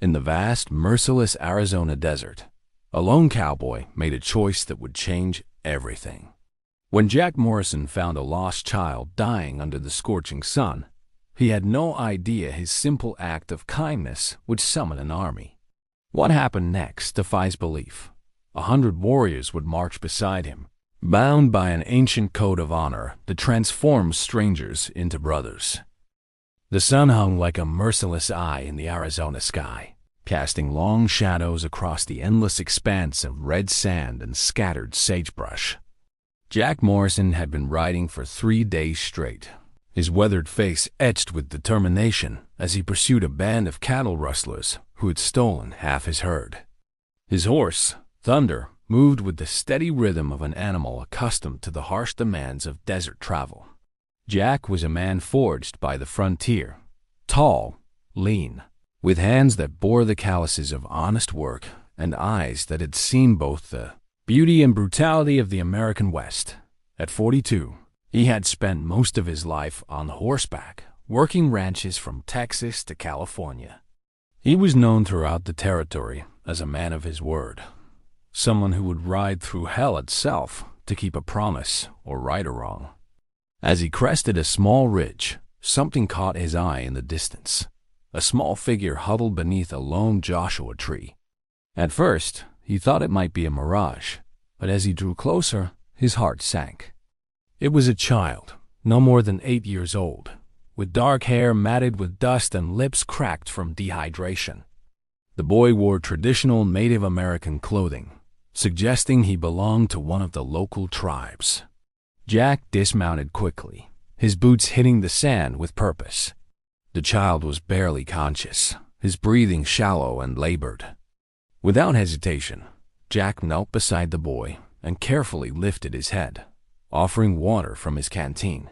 In the vast, merciless Arizona desert, a lone cowboy made a choice that would change everything. When Jack Morrison found a lost child dying under the scorching sun, he had no idea his simple act of kindness would summon an army. What happened next defies belief. 100 warriors would march beside him, bound by an ancient code of honor that transforms strangers into brothers. The sun hung like a merciless eye in the Arizona sky, casting long shadows across the endless expanse of red sand and scattered sagebrush. Jack Morrison had been riding for 3 days straight, his weathered face etched with determination as he pursued a band of cattle rustlers who had stolen half his herd. His horse, Thunder, moved with the steady rhythm of an animal accustomed to the harsh demands of desert travel. Jack was a man forged by the frontier, tall, lean, with hands that bore the calluses of honest work and eyes that had seen both the beauty and brutality of the American West. At 42, he had spent most of his life on horseback, working ranches from Texas to California. He was known throughout the territory as a man of his word, someone who would ride through hell itself to keep a promise or right a wrong. As he crested a small ridge, something caught his eye in the distance. A small figure huddled beneath a lone Joshua tree. At first, he thought it might be a mirage, but as he drew closer, his heart sank. It was a child, no more than 8 years old, with dark hair matted with dust and lips cracked from dehydration. The boy wore traditional Native American clothing, suggesting he belonged to one of the local tribes. Jack dismounted quickly, his boots hitting the sand with purpose. The child was barely conscious, his breathing shallow and labored. Without hesitation, Jack knelt beside the boy and carefully lifted his head, offering water from his canteen.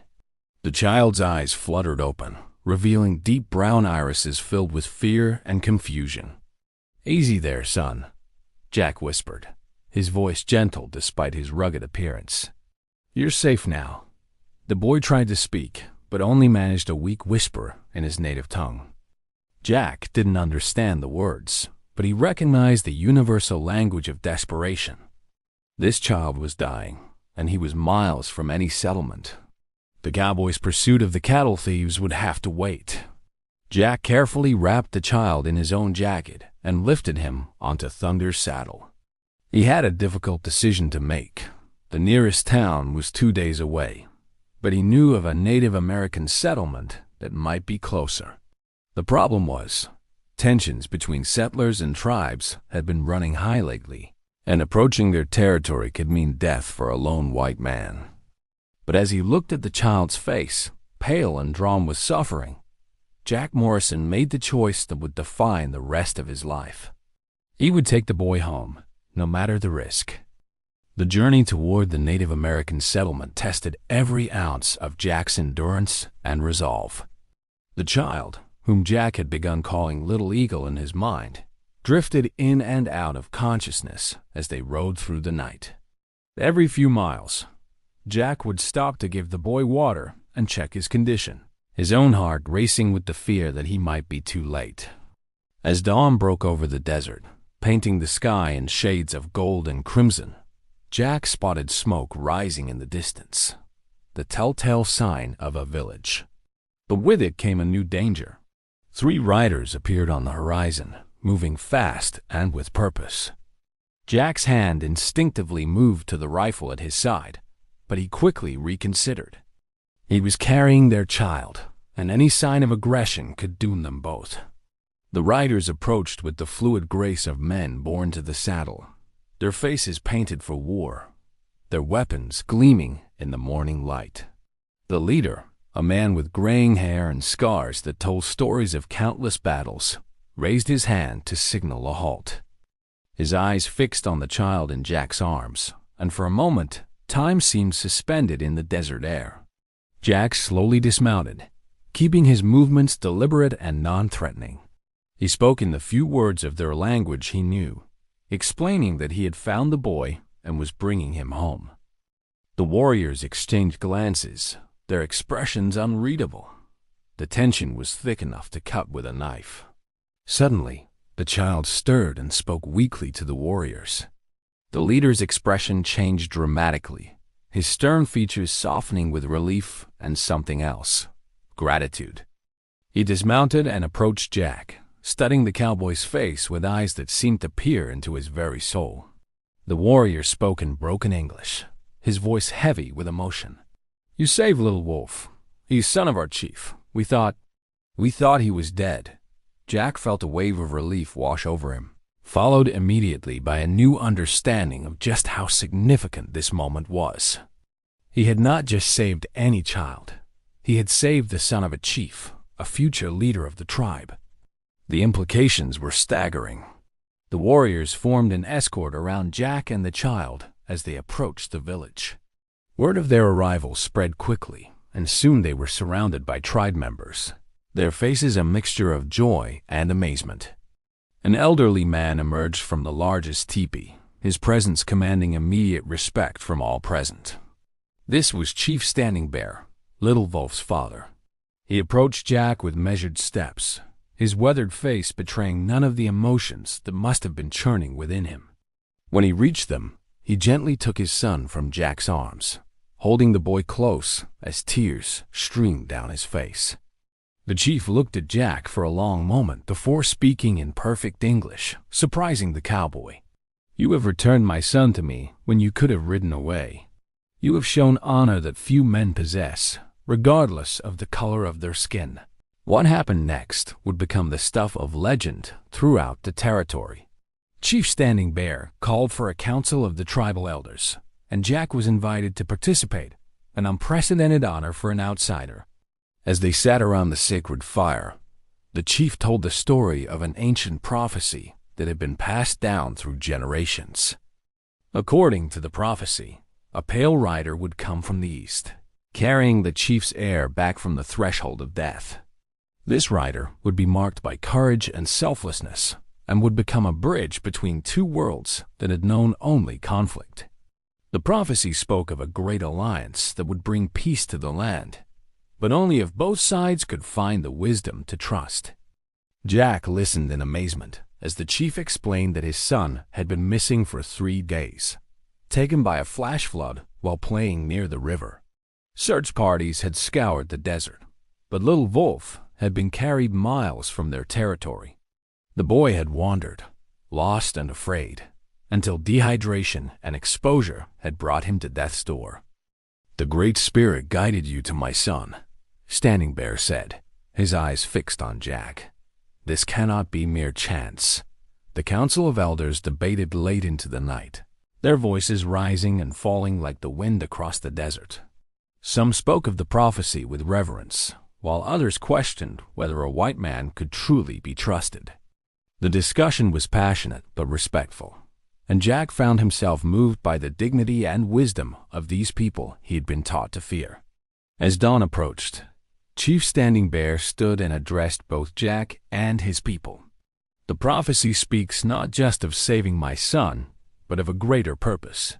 The child's eyes fluttered open, revealing deep brown irises filled with fear and confusion. "Easy there, son," Jack whispered, his voice gentle despite his rugged appearance. "You're safe now." The boy tried to speak, but only managed a weak whisper in his native tongue. Jack didn't understand the words, but he recognized the universal language of desperation. This child was dying, and he was miles from any settlement. The cowboy's pursuit of the cattle thieves would have to wait. Jack carefully wrapped the child in his own jacket and lifted him onto Thunder's saddle. He had a difficult decision to make. The nearest town was 2 days away, but he knew of a Native American settlement that might be closer. The problem was, tensions between settlers and tribes had been running high lately, and approaching their territory could mean death for a lone white man. But as he looked at the child's face, pale and drawn with suffering, Jack Morrison made the choice that would define the rest of his life. He would take the boy home, no matter the risk. The journey toward the Native American settlement tested every ounce of Jack's endurance and resolve. The child, whom Jack had begun calling Little Eagle in his mind, drifted in and out of consciousness as they rode through the night. Every few miles, Jack would stop to give the boy water and check his condition, his own heart racing with the fear that he might be too late. As dawn broke over the desert, painting the sky in shades of gold and crimson, Jack spotted smoke rising in the distance, the telltale sign of a village. But with it came a new danger. 3 riders appeared on the horizon, moving fast and with purpose. Jack's hand instinctively moved to the rifle at his side, but he quickly reconsidered. He was carrying their child, and any sign of aggression could doom them both. The riders approached with the fluid grace of men born to the saddle, their faces painted for war, their weapons gleaming in the morning light. The leader, a man with graying hair and scars that told stories of countless battles, raised his hand to signal a halt. His eyes fixed on the child in Jack's arms, and for a moment, time seemed suspended in the desert air. Jack slowly dismounted, keeping his movements deliberate and non-threatening. He spoke in the few words of their language he knew, explaining that he had found the boy and was bringing him home. The warriors exchanged glances, their expressions unreadable. The tension was thick enough to cut with a knife. Suddenly, The child stirred and spoke weakly to the warriors. The leader's expression changed dramatically, his stern features softening with relief and something else: gratitude. He dismounted and approached Jack, studying the cowboy's face with eyes that seemed to peer into his very soul. The warrior spoke in broken English, his voice heavy with emotion. "You saved little Wolf. He's son of our chief. We thought he was dead." Jack felt a wave of relief wash over him, followed immediately by a new understanding of just how significant this moment was. He had not just saved any child. He had saved the son of a chief, a future leader of the tribe. The implications were staggering. The warriors formed an escort around Jack and the child as they approached the village. Word of their arrival spread quickly, and soon they were surrounded by tribe members, their faces a mixture of joy and amazement. An elderly man emerged from the largest teepee, his presence commanding immediate respect from all present. This was Chief Standing Bear, Little Wolf's father. He approached Jack with measured steps, his weathered face betraying none of the emotions that must have been churning within him. When he reached them, he gently took his son from Jack's arms, holding the boy close as tears streamed down his face. The chief looked at Jack for a long moment before speaking in perfect English, surprising the cowboy. "You have returned my son to me when you could have ridden away. You have shown honor that few men possess, regardless of the color of their skin." What happened next would become the stuff of legend throughout the territory. Chief Standing Bear called for a council of the tribal elders, and Jack was invited to participate, an unprecedented honor for an outsider. As they sat around the sacred fire, the chief told the story of an ancient prophecy that had been passed down through generations. According to the prophecy, a pale rider would come from the east, carrying the chief's heir back from the threshold of death. This rider would be marked by courage and selflessness, and would become a bridge between two worlds that had known only conflict. The prophecy spoke of a great alliance that would bring peace to the land, but only if both sides could find the wisdom to trust. Jack listened in amazement as the chief explained that his son had been missing for 3 days, taken by a flash flood while playing near the river. Search parties had scoured the desert, but Little Wolf had been carried miles from their territory. The boy had wandered, lost and afraid, until dehydration and exposure had brought him to death's door. "The Great Spirit guided you to my son," Standing Bear said, his eyes fixed on Jack. "This cannot be mere chance." The council of elders debated late into the night, their voices rising and falling like the wind across the desert. Some spoke of the prophecy with reverence, while others questioned whether a white man could truly be trusted. The discussion was passionate but respectful, and Jack found himself moved by the dignity and wisdom of these people he had been taught to fear. As dawn approached, Chief Standing Bear stood and addressed both Jack and his people. "The prophecy speaks not just of saving my son, but of a greater purpose.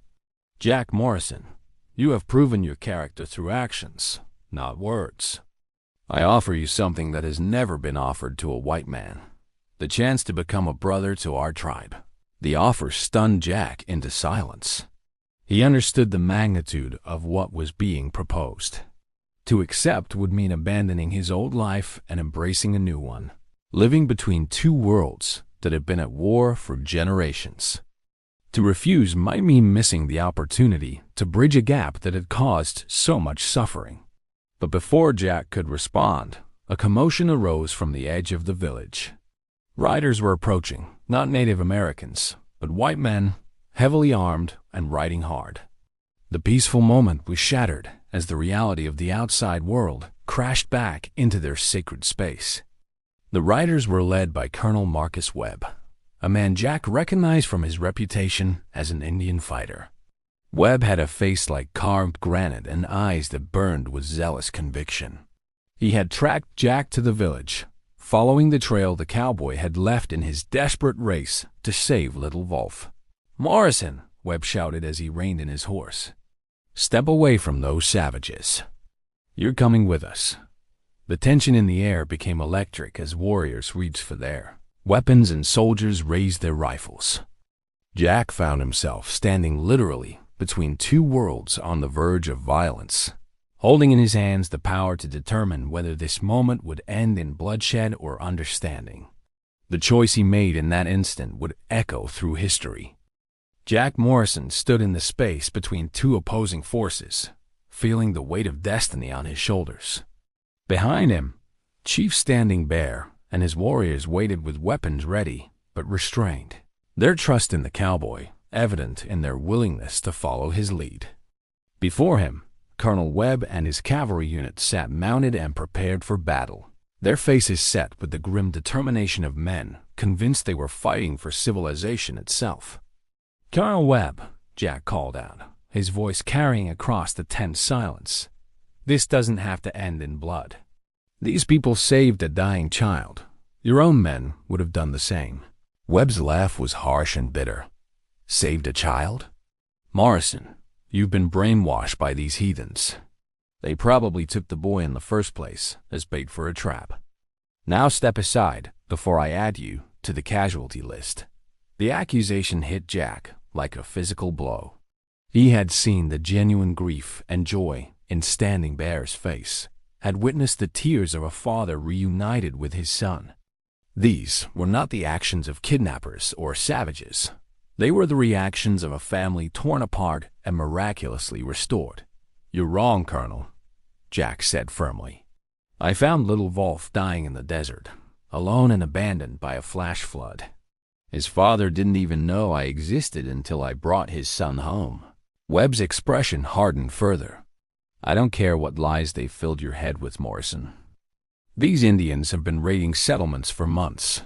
Jack Morrison, you have proven your character through actions, not words. I offer you something that has never been offered to a white man, the chance to become a brother to our tribe." The offer stunned Jack into silence. He understood the magnitude of what was being proposed. To accept would mean abandoning his old life and embracing a new one, living between two worlds that had been at war for generations. To refuse might mean missing the opportunity to bridge a gap that had caused so much suffering. But before Jack could respond, a commotion arose from the edge of the village. Riders were approaching, not Native Americans, but white men, heavily armed and riding hard. The peaceful moment was shattered as the reality of the outside world crashed back into their sacred space. The riders were led by Colonel Marcus Webb, a man Jack recognized from his reputation as an Indian fighter. Webb had a face like carved granite and eyes that burned with zealous conviction. He had tracked Jack to the village, following the trail the cowboy had left in his desperate race to save Little Wolf. "Morrison!" Webb shouted as he reined in his horse. "Step away from those savages. You're coming with us." The tension in the air became electric as warriors reached for their Weapons and soldiers raised their rifles. Jack found himself standing literally between two worlds on the verge of violence, holding in his hands the power to determine whether this moment would end in bloodshed or understanding. The choice he made in that instant would echo through history. Jack Morrison stood in the space between two opposing forces, feeling the weight of destiny on his shoulders. Behind him, Chief Standing Bear and his warriors waited with weapons ready but restrained, their trust in the cowboy evident in their willingness to follow his lead. Before him, Colonel Webb and his cavalry unit sat mounted and prepared for battle, their faces set with the grim determination of men convinced they were fighting for civilization itself. "Colonel Webb," Jack called out, his voice carrying across the tense silence, "this doesn't have to end in blood. These people saved a dying child. Your own men would have done the same." Webb's laugh was harsh and bitter. "Saved a child? Morrison, you've been brainwashed by these heathens. They probably took the boy in the first place as bait for a trap. Now step aside before I add you to the casualty list." The accusation hit Jack like a physical blow. He had seen the genuine grief and joy in Standing Bear's face, had witnessed the tears of a father reunited with his son. These were not the actions of kidnappers or savages. They were the reactions of a family torn apart and miraculously restored. "You're wrong, Colonel," Jack said firmly. "I found little Wolf dying in the desert, alone and abandoned by a flash flood. His father didn't even know I existed until I brought his son home." Webb's expression hardened further. "I don't care what lies they filled your head with, Morrison. These Indians have been raiding settlements for months.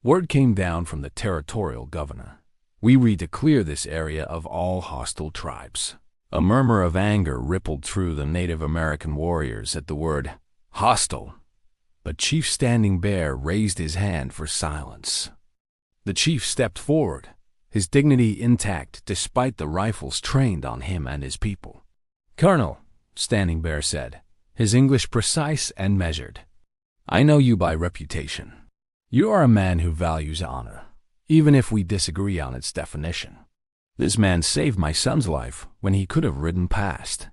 Word came down from the territorial governor. We read to clear this area of all hostile tribes." A murmur of anger rippled through the Native American warriors at the word hostile, but Chief Standing Bear raised his hand for silence. The chief stepped forward, his dignity intact despite the rifles trained on him and his people. "Colonel," Standing Bear said, his English precise and measured, "I know you by reputation. You are a man who values honor, even if we disagree on its definition. This man saved my son's life when he could have ridden past.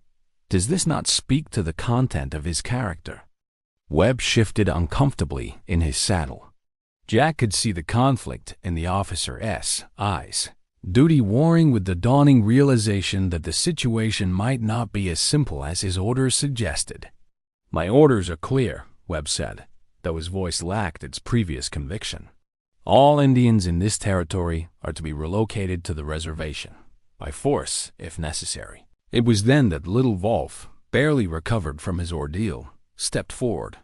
Does this not speak to the content of his character?" Webb shifted uncomfortably in his saddle. Jack could see the conflict in the officer's eyes, duty warring with the dawning realization that the situation might not be as simple as his orders suggested. "My orders are clear," Webb said, though his voice lacked its previous conviction. "All Indians in this territory are to be relocated to the reservation, by force if necessary." It was then that little Wolf, barely recovered from his ordeal, stepped forward.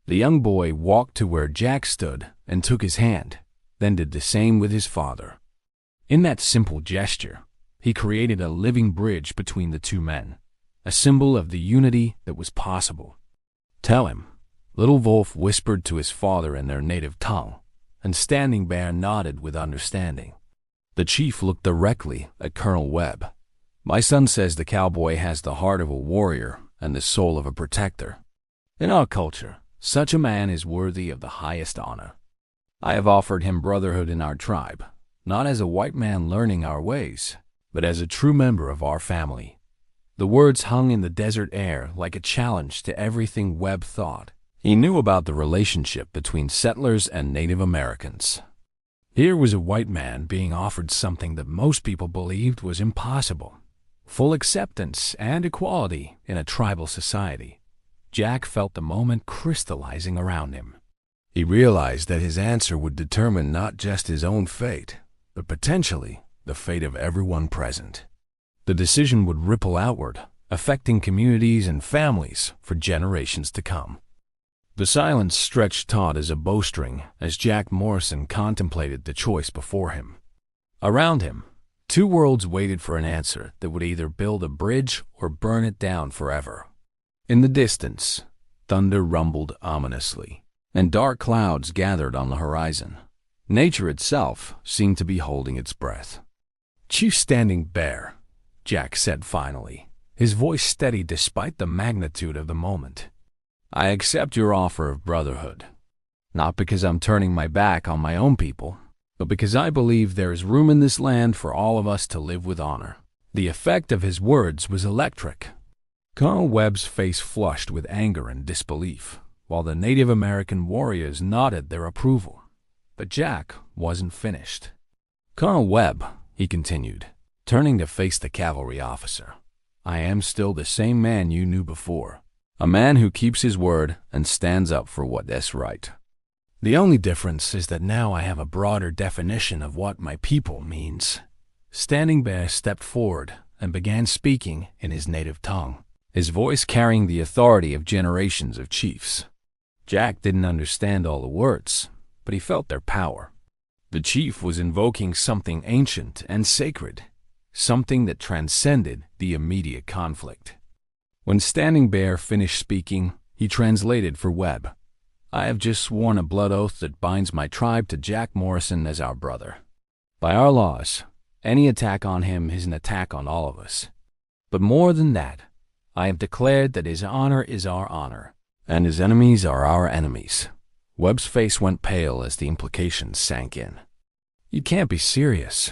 The young boy walked to where Jack stood and took his hand, then did the same with his father. In that simple gesture, he created a living bridge between the two men, a symbol of the unity that was possible. "Tell him," little Wolf whispered to his father in their native tongue, and Standing Bear nodded with understanding. The chief looked directly at Colonel Webb. "My son says the cowboy has the heart of a warrior and the soul of a protector. In our culture, such a man is worthy of the highest honor. I have offered him brotherhood in our tribe, not as a white man learning our ways, but as a true member of our family." The words hung in the desert air like a challenge to everything Webb thought he knew about the relationship between settlers and Native Americans. Here was a white man being offered something that most people believed was impossible: full acceptance and equality in a tribal society. Jack felt the moment crystallizing around him. He realized that his answer would determine not just his own fate, but potentially the fate of everyone present. The decision would ripple outward, affecting communities and families for generations to come. The silence stretched taut as a bowstring as Jack Morrison contemplated the choice before him. Around him, two worlds waited for an answer that would either build a bridge or burn it down forever. In the distance, thunder rumbled ominously, and dark clouds gathered on the horizon. Nature itself seemed to be holding its breath. "Chief Standing Bear," Jack said finally, his voice steady despite the magnitude of the moment, "I accept your offer of brotherhood. Not because I'm turning my back on my own people, but because I believe there is room in this land for all of us to live with honor." The effect of his words was electric. Colonel Webb's face flushed with anger and disbelief, while the Native American warriors nodded their approval. But Jack wasn't finished. "Colonel Webb," he continued, turning to face the cavalry officer, "I am still the same man you knew before, a man who keeps his word and stands up for what is right. The only difference is that now I have a broader definition of what my people means." Standing Bear stepped forward and began speaking in his native tongue, his voice carrying the authority of generations of chiefs. Jack didn't understand all the words, but he felt their power. The chief was invoking something ancient and sacred, something that transcended the immediate conflict. When Standing Bear finished speaking, he translated for Webb. "I have just sworn a blood oath that binds my tribe to Jack Morrison as our brother. By our laws, any attack on him is an attack on all of us. But more than that, I have declared that his honor is our honor, and his enemies are our enemies." Webb's face went pale as the implications sank in. "You can't be serious.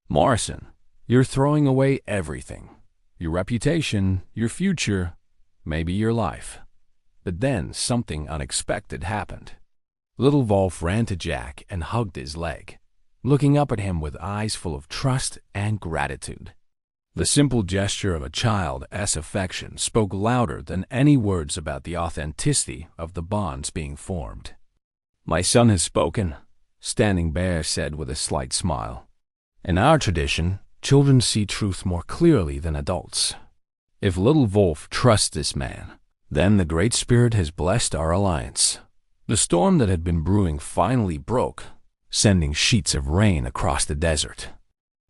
Morrison, you're throwing away everything. Your reputation, your future, maybe your life." But then something unexpected happened. Little Wolf ran to Jack and hugged his leg, looking up at him with eyes full of trust and gratitude. The simple gesture of a child's affection spoke louder than any words about the authenticity of the bonds being formed. "My son has spoken," Standing Bear said with a slight smile. "In our tradition, children see truth more clearly than adults. If Little Wolf trusts this man, then the Great Spirit has blessed our alliance." The storm that had been brewing finally broke, sending sheets of rain across the desert.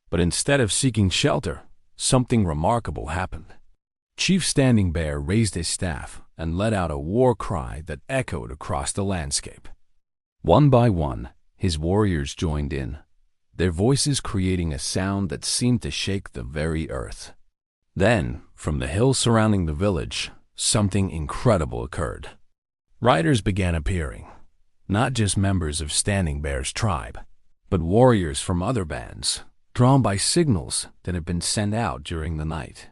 But instead of seeking shelter, something remarkable happened. Chief Standing Bear raised his staff and let out a war cry that echoed across the landscape. One by one, his warriors joined in, their voices creating a sound that seemed to shake the very earth. Then, from the hills surrounding the village, something incredible occurred. Riders began appearing, not just members of Standing Bear's tribe, but warriors from other bands, drawn by signals that had been sent out during the night.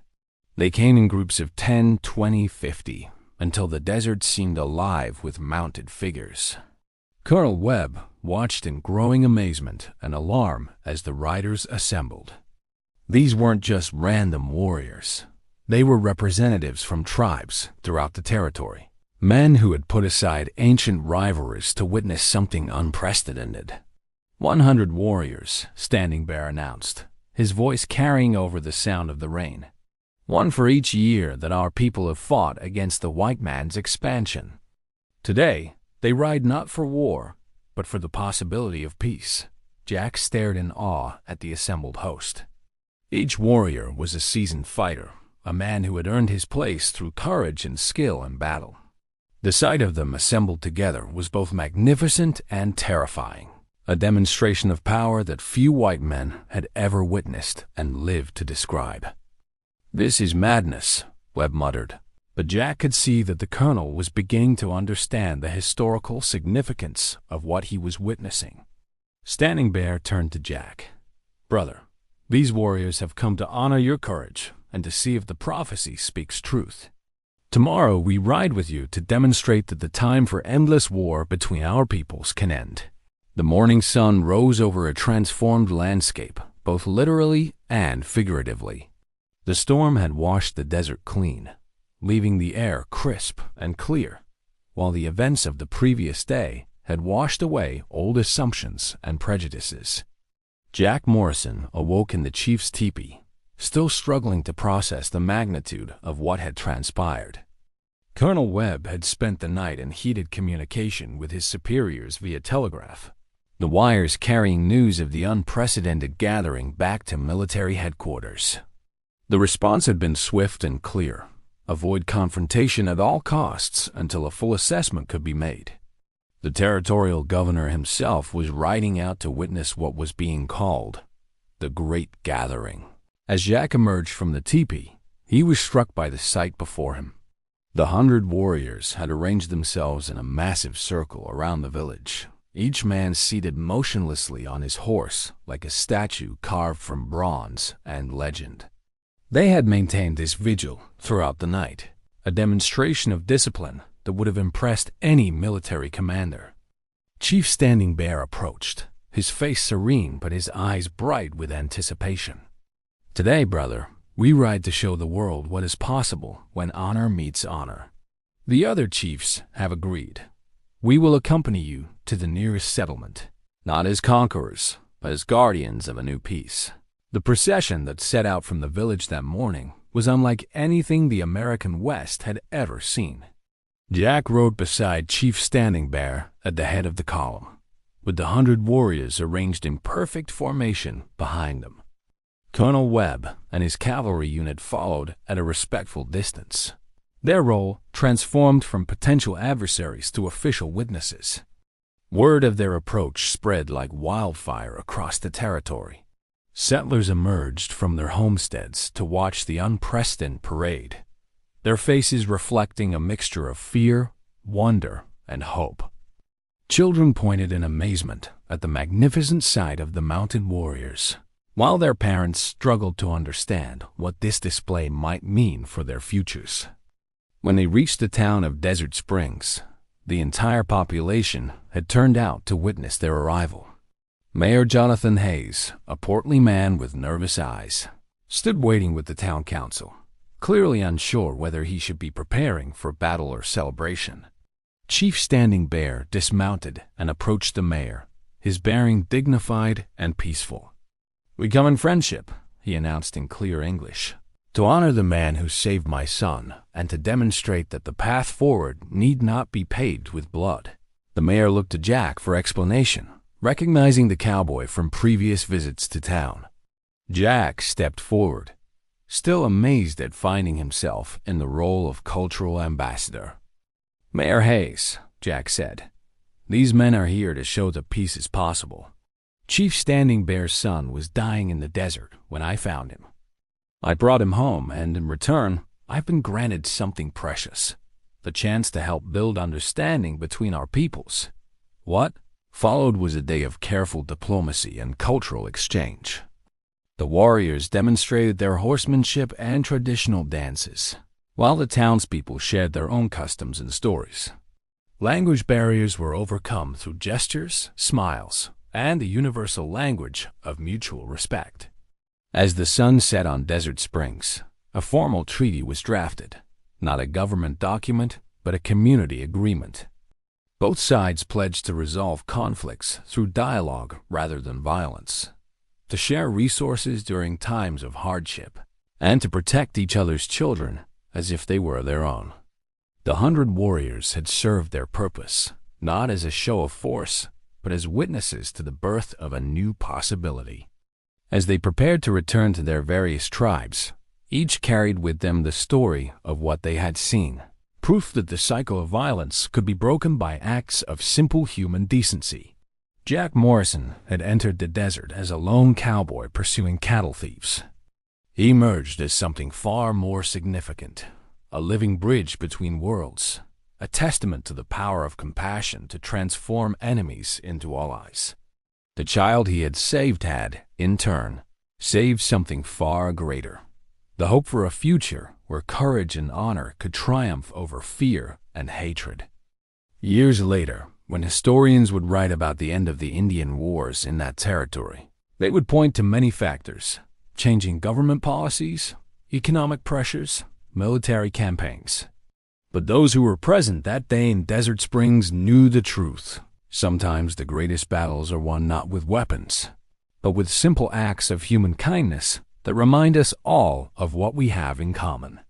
They came in groups of 10, 20, 50, until the desert seemed alive with mounted figures. Colonel Webb watched in growing amazement and alarm as the riders assembled. These weren't just random warriors. They were representatives from tribes throughout the territory, men who had put aside ancient rivalries to witness something unprecedented. 100 warriors, Standing Bear announced, his voice carrying over the sound of the rain. One for each year that our people have fought against the white man's expansion. Today, they ride not for war, but for the possibility of peace. Jack stared in awe at the assembled host. Each warrior was a seasoned fighter, a man who had earned his place through courage and skill in battle. The sight of them assembled together was both magnificent and terrifying, a demonstration of power that few white men had ever witnessed and lived to describe. "This is madness," Webb muttered, but Jack could see that the colonel was beginning to understand the historical significance of what he was witnessing. Standing Bear turned to Jack. "Brother, these warriors have come to honor your courage and to see if the prophecy speaks truth. Tomorrow we ride with you to demonstrate that the time for endless war between our peoples can end." The morning sun rose over a transformed landscape, both literally and figuratively. The storm had washed the desert clean, leaving the air crisp and clear, while the events of the previous day had washed away old assumptions and prejudices. Jack Morrison awoke in the chief's teepee, still struggling to process the magnitude of what had transpired. Colonel Webb had spent the night in heated communication with his superiors via telegraph, the wires carrying news of the unprecedented gathering back to military headquarters. The response had been swift and clear: avoid confrontation at all costs until a full assessment could be made. The territorial governor himself was riding out to witness what was being called the Great Gathering. As Jack emerged from the teepee, he was struck by the sight before him. The 100 warriors had arranged themselves in a massive circle around the village, each man seated motionlessly on his horse like a statue carved from bronze and legend. They had maintained this vigil throughout the night, a demonstration of discipline that would have impressed any military commander. Chief Standing Bear approached, his face serene but his eyes bright with anticipation. "Today, brother, we ride to show the world what is possible when honor meets honor." The other chiefs have agreed. "We will accompany you to the nearest settlement, not as conquerors, but as guardians of a new peace." The procession that set out from the village that morning was unlike anything the American West had ever seen. Jack rode beside Chief Standing Bear at the head of the column, with the 100 warriors arranged in perfect formation behind them. Colonel Webb and his cavalry unit followed at a respectful distance, their role transformed from potential adversaries to official witnesses. Word of their approach spread like wildfire across the territory. Settlers emerged from their homesteads to watch the unprecedented parade, their faces reflecting a mixture of fear, wonder, and hope. Children pointed in amazement at the magnificent sight of the mounted warriors, while their parents struggled to understand what this display might mean for their futures. When they reached the town of Desert Springs, the entire population had turned out to witness their arrival. Mayor Jonathan Hayes, a portly man with nervous eyes, stood waiting with the town council, clearly unsure whether he should be preparing for battle or celebration. Chief Standing Bear dismounted and approached the mayor, his bearing dignified and peaceful. "We come in friendship," he announced in clear English, "to honor the man who saved my son and to demonstrate that the path forward need not be paved with blood." The mayor looked to Jack for explanation, recognizing the cowboy from previous visits to town. Jack stepped forward, still amazed at finding himself in the role of cultural ambassador. "Mayor Hayes," Jack said, "these men are here to show that peace is possible. Chief Standing Bear's son was dying in the desert when I found him. I brought him home, and in return, I've been granted something precious, the chance to help build understanding between our peoples." What followed was a day of careful diplomacy and cultural exchange. The warriors demonstrated their horsemanship and traditional dances, while the townspeople shared their own customs and stories. Language barriers were overcome through gestures, smiles, and the universal language of mutual respect. As the sun set on Desert Springs, a formal treaty was drafted, not a government document, but a community agreement. Both sides pledged to resolve conflicts through dialogue rather than violence, to share resources during times of hardship, and to protect each other's children as if they were their own. The 100 warriors had served their purpose, not as a show of force, but as witnesses to the birth of a new possibility. As they prepared to return to their various tribes, each carried with them the story of what they had seen, proof that the cycle of violence could be broken by acts of simple human decency. Jack Morrison had entered the desert as a lone cowboy pursuing cattle thieves. He emerged as something far more significant, a living bridge between worlds, a testament to the power of compassion to transform enemies into allies. The child he had saved had, in turn, saved something far greater, the hope for a future where courage and honor could triumph over fear and hatred. Years later, when historians would write about the end of the Indian Wars in that territory, they would point to many factors: changing government policies, economic pressures, military campaigns. But those who were present that day in Desert Springs knew the truth. Sometimes the greatest battles are won not with weapons, but with simple acts of human kindness that remind us all of what we have in common.